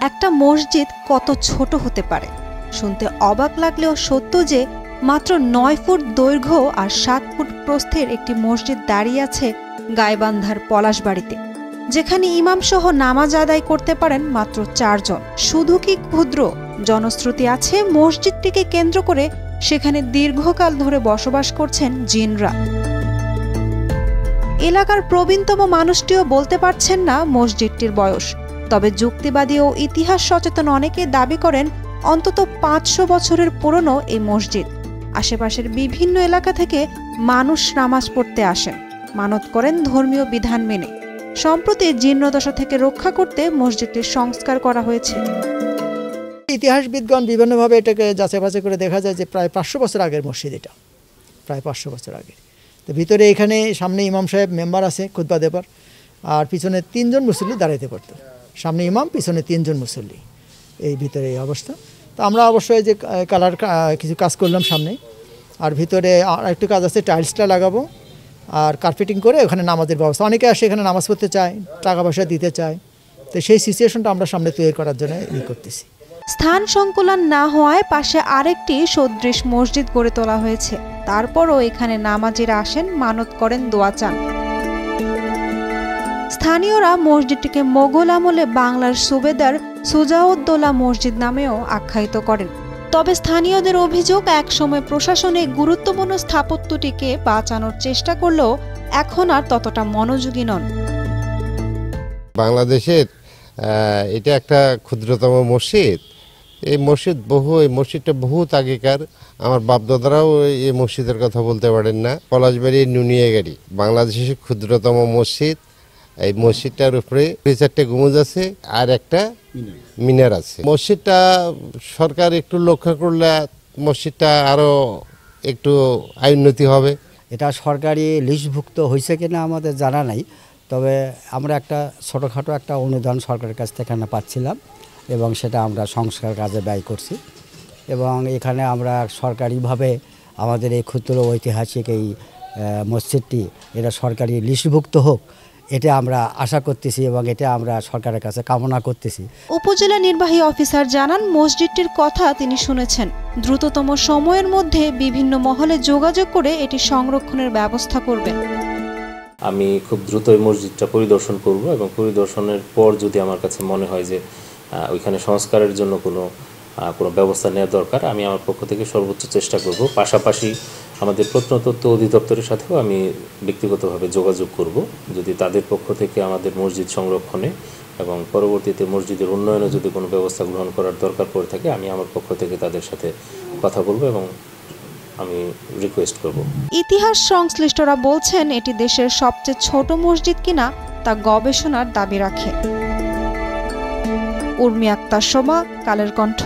একটা মসজিদ কত ছোট হতে পারে শুনতে অবাক লাগলেও সত্য যে মাত্র ৯ ফুট দৈর্ঘ্য আর ৭ ফুট প্রস্থের একটি মসজিদ দাঁড়িয়ে আছে গাইবান্ধার পলাশবাড়িতে, যেখানে ইমাম সহ নামাজ আদায় করতে পারেন মাত্র ৪ জন। শুধু কি ক্ষুদ্র, জনশ্রুতি আছে মসজিদটিকে কেন্দ্র করে সেখানে দীর্ঘকাল ধরে বসবাস করছেন জিনরা। এলাকার প্রবীণতম মানুষটিও বলতে পারছেন না মসজিদটির বয়স, তবে যুক্তিবাদী ও ইতিহাস সচেতন অনেকে দাবি করেন অন্তত ৫০০ বছরের পুরনো এই মসজিদ। আশেপাশের বিভিন্ন এলাকা থেকে মানুষ নামাজ পড়তে আসেন, মানত করেন ধর্মীয় বিধান মেনে। সম্প্রতি জীর্ণদশা থেকে রক্ষা করতে মসজিদটির সংস্কার করা হয়েছে। ইতিহাসবিদগণ বিভিন্নভাবে এটাকে যাচাই বাছাই করে দেখা যায় যে প্রায় ৫০০ বছর আগের মসজিদ, এটা প্রায় ৫০০ বছর আগে। তো ভিতরে এখানে সামনে ইমাম সাহেব মেম্বার আছে খুতবা দেবার, আর পিছনে ৩ জন মুসল্লি দাঁড়াইতে পারত। সামনে ইমাম, পিছনে ৩ জন মুসল্লি, এই ভিতরে এই অবস্থা। তো আমরা অবশ্যই যে কালার কিছু কাজ করলাম সামনে, আর ভিতরে আরেকটু কাজ আছে, টাইলসটা লাগাবো আর কার্পেটিং করে ওখানে নামাজের ব্যবস্থা। অনেকে আসে এখানে নামাজ পড়তে চায়, টাকা পয়সা দিতে চায়, তো সেই সিচুয়েশনটা আমরা সামনে তৈরি করার জন্য করতেছি। স্থান সংকুলন না হওয়ায় পাশে আরেকটি সদৃশ মসজিদ গড়ে তোলা হয়েছে। তারপরও এখানে নামাজিরা আসেন, মানত করেন, দোয়া চান। স্থানীয়রা মসজিদটিকে মোগল আমলে বাংলার সুবেদার সুজাউদ্দৌলা মসজিদ নামেও আখ্যায়িত করেন। তবে স্থানীয়দের অভিযোগ, একসময় প্রশাসনে গুরুত্বপূর্ণ স্থাপত্যটিকে বাঁচানোর চেষ্টা করলেও এখন আর ততটা মনোযোগী নন। বাংলাদেশের এটা একটা ক্ষুদ্রতম মসজিদ। এই মসজিদটা বহুত আগেকার। আমার বাপদাদারাও এই মসজিদের কথা বলতে পারেন না। পলাশবাড়ি নুনিয়াগাড়ি বাংলাদেশের ক্ষুদ্রতম মসজিদ। এই মসজিদটার উপরে 4টে গুম্বজ আছে আর একটা মিনার আছে। মসজিদটা সরকার একটু লক্ষ্য করলে মসজিদটা আরো একটু উন্নতি হবে। এটা সরকারি লিস্টভুক্ত হয়েছে কিনা আমাদের জানা নাই, তবে আমরা একটা ছোটোখাটো একটা অনুদান সরকারের কাছ থেকে পাচ্ছিলাম এবং সেটা আমরা সংস্কার কাজে ব্যয় করছি। এবং এখানে আমরা সরকারিভাবে আমাদের এই ক্ষুদ্র ঐতিহাসিক এই মসজিদটি এটা সরকারি লিস্টভুক্ত হোক, এটা আমরা আশা করতেছি এবং এটা আমরা সরকারের কাছে কামনা করতেছি। উপজেলা নির্বাহী অফিসার জানান, মসজিদটির কথা তিনি শুনেছেন। দ্রুততম সময়ের মধ্যে বিভিন্ন মহলে যোগাযোগ করে এটি সংরক্ষণের ব্যবস্থা করবেন। আমি খুব দ্রুত এই মসজিদটা পরিদর্শন করব এবং পরিদর্শনের পর যদি আমার কাছে মনে হয় যে ওইখানে সংস্কারের জন্য কোনো ব্যবস্থা নেওয়া দরকার, আমি আমার পক্ষ থেকে সর্বোচ্চ চেষ্টা করব। পাশাপাশি আমাদের প্রত্নতত্ত্ব অধিদপ্তরের সাথেও আমি ব্যক্তিগতভাবে যোগাযোগ করব, যদি তাদের পক্ষ থেকে আমাদের মসজিদ সংরক্ষণে এবং পরবর্তীতে মসজিদের উন্নয়নে যদি কোনো ব্যবস্থা গ্রহণ করার দরকার পড়ে থাকে, আমি আমার পক্ষ থেকে তাদের সাথে কথা বলবো এবং আমি রিকোয়েস্ট করব। ইতিহাস সংশ্লিষ্টরা বলছেন এটি দেশের সবচেয়ে ছোট মসজিদ কিনা তা গবেষণার দাবি রাখে। উর্মি আক্তার শোভা, কালের কণ্ঠ।